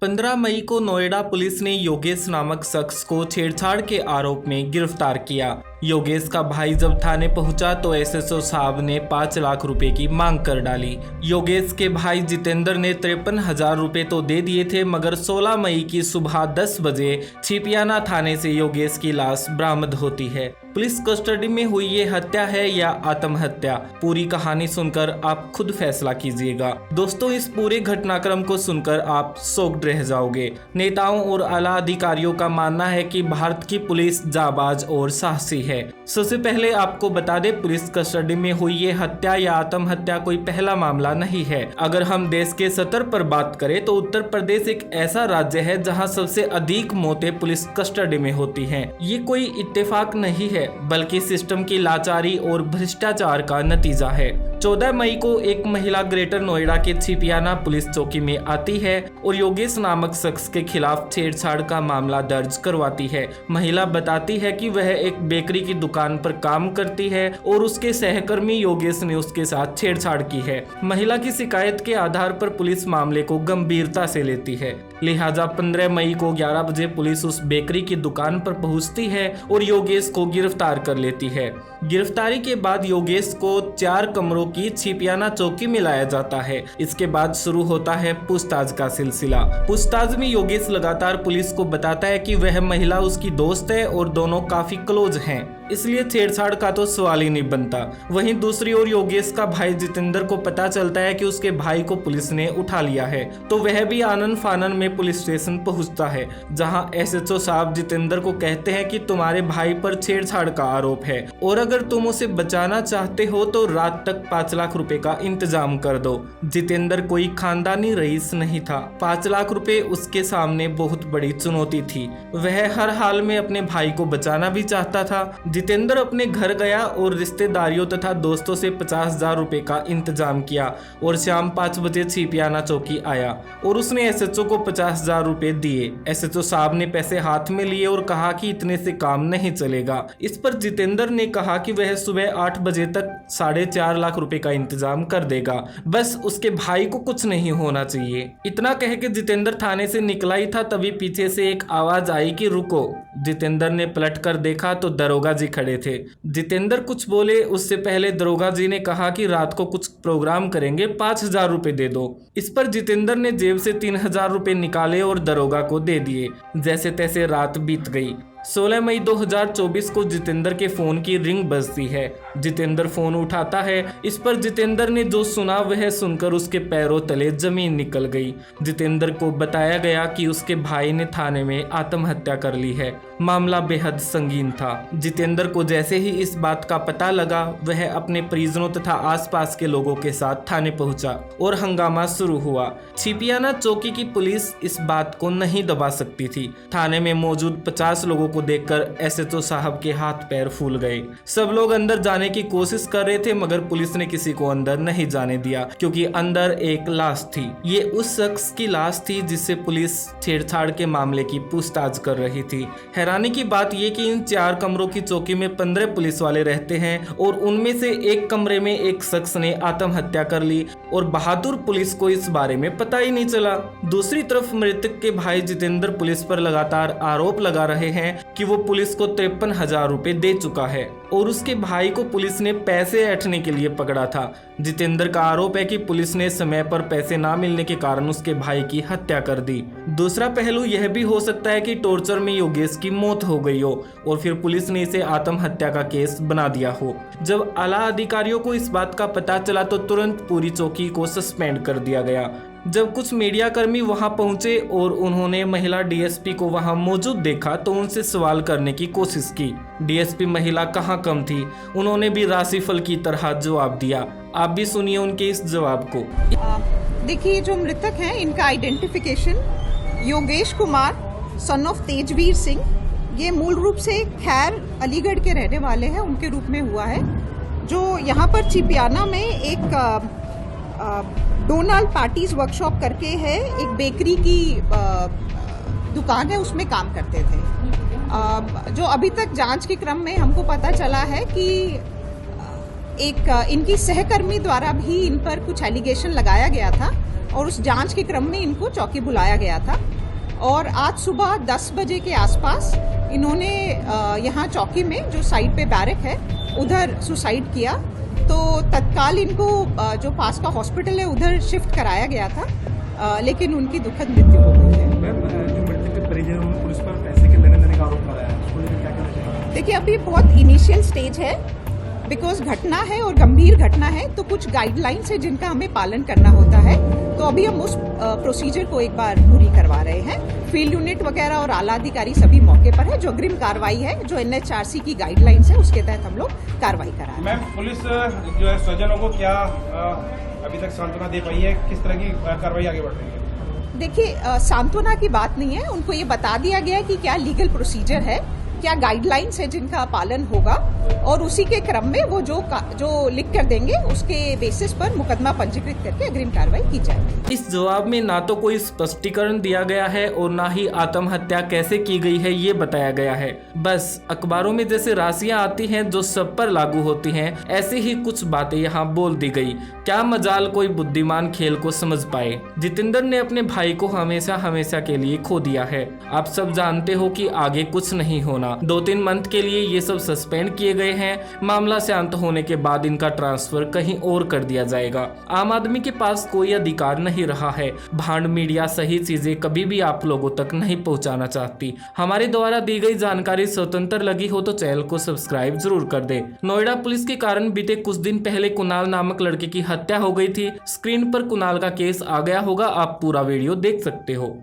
15 मई को नोएडा पुलिस ने योगेश नामक शख्स को छेड़छाड़ के आरोप में गिरफ्तार किया। योगेश का भाई जब थाने पहुंचा तो एसएसओ साहब ने 5 लाख रुपए की मांग कर डाली। योगेश के भाई जितेंद्र ने 53,000 रुपए तो दे दिए थे, मगर 16 मई की सुबह 10 बजे छिपियाना थाने से योगेश की लाश बरामद होती है। पुलिस कस्टडी में हुई ये हत्या है या आत्महत्या, पूरी कहानी सुनकर आप खुद फैसला कीजिएगा। दोस्तों, इस पूरे घटनाक्रम को सुनकर आप शॉक्ड रह जाओगे। नेताओं और आला अधिकारियों का मानना है कि भारत की पुलिस जाबाज और साहसी है। सबसे पहले आपको बता दें, पुलिस कस्टडी में हुई ये हत्या या आत्महत्या कोई पहला मामला नहीं है। अगर हम देश के स्तर पर बात करें तो उत्तर प्रदेश एक ऐसा राज्य है जहां सबसे अधिक मौतें पुलिस कस्टडी में होती हैं। ये कोई इत्तेफाक नहीं है, बल्कि सिस्टम की लाचारी और भ्रष्टाचार का नतीजा है। 14 मई को एक महिला ग्रेटर नोएडा के छिपियाना पुलिस चौकी में आती है और योगेश नामक शख्स के खिलाफ छेड़छाड़ का मामला दर्ज करवाती है। महिला बताती है कि वह एक बेकरी की दुकान पर काम करती है और उसके सहकर्मी योगेश ने उसके साथ छेड़छाड़ की है। महिला की शिकायत के आधार पर पुलिस मामले को गंभीरता से लेती है। लिहाजा 15 मई को 11 बजे पुलिस उस बेकरी की दुकान पर पहुंचती है और योगेश को गिरफ्तार कर लेती है। गिरफ्तारी के बाद योगेश को 4 कमरों की छिपियाना चौकी में लाया जाता है। इसके बाद शुरू होता है पूछताछ का सिलसिला। पूछताछ में योगेश लगातार पुलिस को बताता है कि वह महिला उसकी दोस्त है और दोनों काफी क्लोज हैं, इसलिए छेड़छाड़ का तो सवाल ही नहीं बनता। वहीं दूसरी ओर योगेश का भाई जितेंद्र को पता चलता है कि उसके भाई को पुलिस ने उठा लिया है, तो वह भी आनन फानन में पुलिस स्टेशन पहुंचता है, जहां एसएचओ साहब जितेंद्र को कहते हैं कि तुम्हारे भाई पर छेड़छाड़ का आरोप है और अगर तुम उसे बचाना चाहते हो तो रात तक 5 लाख रुपए का इंतजाम कर दो। जितेंद्र कोई खानदानी रईस नहीं था। 5 लाख रुपए उसके सामने बहुत बड़ी चुनौती थी। वह हर हाल में अपने भाई को बचाना भी चाहता था। जितेंद्र अपने घर गया और रिश्तेदारियों तथा दोस्तों से 50,000 रुपए का इंतजाम किया और शाम 5 बजे छिपियाना चौकी आया और उसने एसएचओ को 50,000 रुपए दिए। एसएचओ साहब ने पैसे हाथ में लिए और कहा कि इतने से काम नहीं चलेगा। इस पर जितेंद्र ने कहा कि वह सुबह 8 बजे तक 4.5 लाख रुपए का इंतजाम कर देगा, बस उसके भाई को कुछ नहीं होना चाहिए। इतना कह के जितेंद्र थाने से निकला ही था, तभी पीछे से एक आवाज आई कि रुको। जितेंद्र ने पलट कर देखा तो दरोगा जी खड़े थे। जितेंद्र कुछ बोले उससे पहले दरोगा जी ने कहा कि रात को कुछ प्रोग्राम करेंगे, 5,000 रुपए दे दो। इस पर जितेंद्र ने जेब से 3,000 रुपए निकाले और दरोगा को दे दिए। जैसे तैसे रात बीत गई। 16 मई 2024 को जितेंद्र के फोन की रिंग बजती है। जितेंद्र फोन उठाता है। इस पर जितेंद्र ने जो सुना वह सुनकर उसके पैरों तले जमीन निकल गई। जितेंद्र को बताया गया कि उसके भाई ने थाने में आत्महत्या कर ली है। मामला बेहद संगीन था। जितेंद्र को जैसे ही इस बात का पता लगा, वह अपने परिजनों तथा आसपास के लोगों के साथ थाने पहुंचा और हंगामा शुरू हुआ। छिपियाना चौकी की पुलिस इस बात को नहीं दबा सकती थी। थाने में मौजूद 50 लोगों को देखकर एसएचओ साहब के हाथ पैर फूल गए। सब लोग अंदर जाने की कोशिश कर रहे थे, मगर पुलिस ने किसी को अंदर नहीं जाने दिया, क्योंकि अंदर एक लाश थी। ये उस शख्स की लाश थी जिससे पुलिस छेड़छाड़ के मामले की पूछताछ कर रही थी। हैरानी की बात यह कि इन 4 कमरों की चौकी में 15 पुलिस वाले रहते हैं और उनमें से एक कमरे में एक शख्स ने आत्महत्या कर ली और बहादुर पुलिस को इस बारे में पता ही नहीं चला। दूसरी तरफ मृतक के भाई जितेंद्र पुलिस पर लगातार आरोप लगा रहे हैं कि वो पुलिस को 53,000 रुपए दे चुका है और उसके भाई को पुलिस ने पैसे ऐंठने के लिए पकड़ा था। जितेंद्र का आरोप है कि पुलिस ने समय पर पैसे ना मिलने के कारण उसके भाई की हत्या कर दी। दूसरा पहलू यह भी हो सकता है कि टॉर्चर में योगेश की मौत हो गई हो और फिर पुलिस ने इसे आत्महत्या का केस बना दिया हो। जब आला अधिकारियों को इस बात का पता चला तो तुरंत पूरी चौकी को सस्पेंड कर दिया गया। जब कुछ मीडिया कर्मी वहां पहुंचे और उन्होंने महिला डीएसपी को वहां मौजूद देखा तो उनसे सवाल करने की कोशिश की। डीएसपी महिला कहां कम थी, उन्होंने भी राशिफल की तरह जवाब दिया। आप भी सुनिए उनके इस जवाब को। देखिए, जो मृतक हैं इनका identification Yogesh Kumar son of Tejveer Singh, ये मूल रूप से खैर अलीगढ़ के रहने वाले हैं, उनके रूप में हुआ है, जो यहाँ पर छिपियाना में एक डोनाल्ड पार्टीज वर्कशॉप करके है, एक बेकरी की दुकान है, उसमें काम करते थे। जो अभी तक जांच के क्रम में हमको पता चला है कि एक इनकी सहकर्मी द्वारा भी इन पर कुछ एलिगेशन लगाया गया था और उस जांच के क्रम में इनको चौकी बुलाया गया था और आज सुबह 10 बजे के आसपास इन्होंने यहाँ चौकी में जो साइड पे बैरक है उधर सुसाइड किया। तो तत्काल इनको जो पास का हॉस्पिटल है उधर शिफ्ट कराया गया था, लेकिन उनकी दुखद मृत्यु हो गई है। मैम, जो मृतक के परिजन हैं, उन्होंने पुलिस पर पैसे के लेने देने का आरोप लगाया है, उसको लेकर क्या कहना चाहिए? देखिए, अभी बहुत इनिशियल स्टेज है, बिकॉज घटना है और गंभीर घटना है, तो कुछ गाइडलाइंस है जिनका हमें पालन करना होता है। तो अभी हम उस प्रोसीजर को एक बार पूरी करवा रहे हैं। फील्ड यूनिट वगैरह और आला अधिकारी सभी मौके पर है। जो अग्रिम कार्रवाई है, जो NHRC की गाइडलाइंस है, उसके तहत हम लोग कार्रवाई करा रहे हैं। मैम, पुलिस जो है स्वजनों को क्या अभी तक सांत्वना दे पाई है? किस तरह की कार्रवाई आगे बढ़ रही है? देखिए, सांत्वना की बात नहीं है, उनको ये बता दिया गया कि क्या लीगल प्रोसीजर है, क्या गाइडलाइंस है जिनका पालन होगा, और उसी के क्रम में वो जो लिख कर देंगे उसके बेसिस पर मुकदमा पंजीकृत करके अग्रिम कार्रवाई की जाएगी। इस जवाब में ना तो कोई स्पष्टीकरण दिया गया है और ना ही आत्महत्या कैसे की गई है ये बताया गया है। बस अखबारों में जैसे राशियां आती हैं जो सब पर लागू होती हैं, ऐसे ही कुछ बातें यहाँ बोल दी गई। क्या मजाल कोई बुद्धिमान खेल को समझ पाए। जितेंद्र ने अपने भाई को हमेशा हमेशा के लिए खो दिया है। आप सब जानते हो कि आगे कुछ नहीं होना। 2-3 मंथ के लिए ये सब सस्पेंड किए गए हैं। मामला शांत होने के बाद इनका ट्रांसफर कहीं और कर दिया जाएगा। आम आदमी के पास कोई अधिकार नहीं रहा है। भांड मीडिया सही चीजें कभी भी आप लोगों तक नहीं पहुंचाना चाहती। हमारे द्वारा दी गई जानकारी स्वतंत्र लगी हो तो चैनल को सब्सक्राइब जरूर कर दे। नोएडा पुलिस के कारण बीते कुछ दिन पहले कुणाल नामक लड़के की हत्या हो गई थी। स्क्रीन पर कुणाल का केस आ गया होगा, आप पूरा वीडियो देख सकते हो।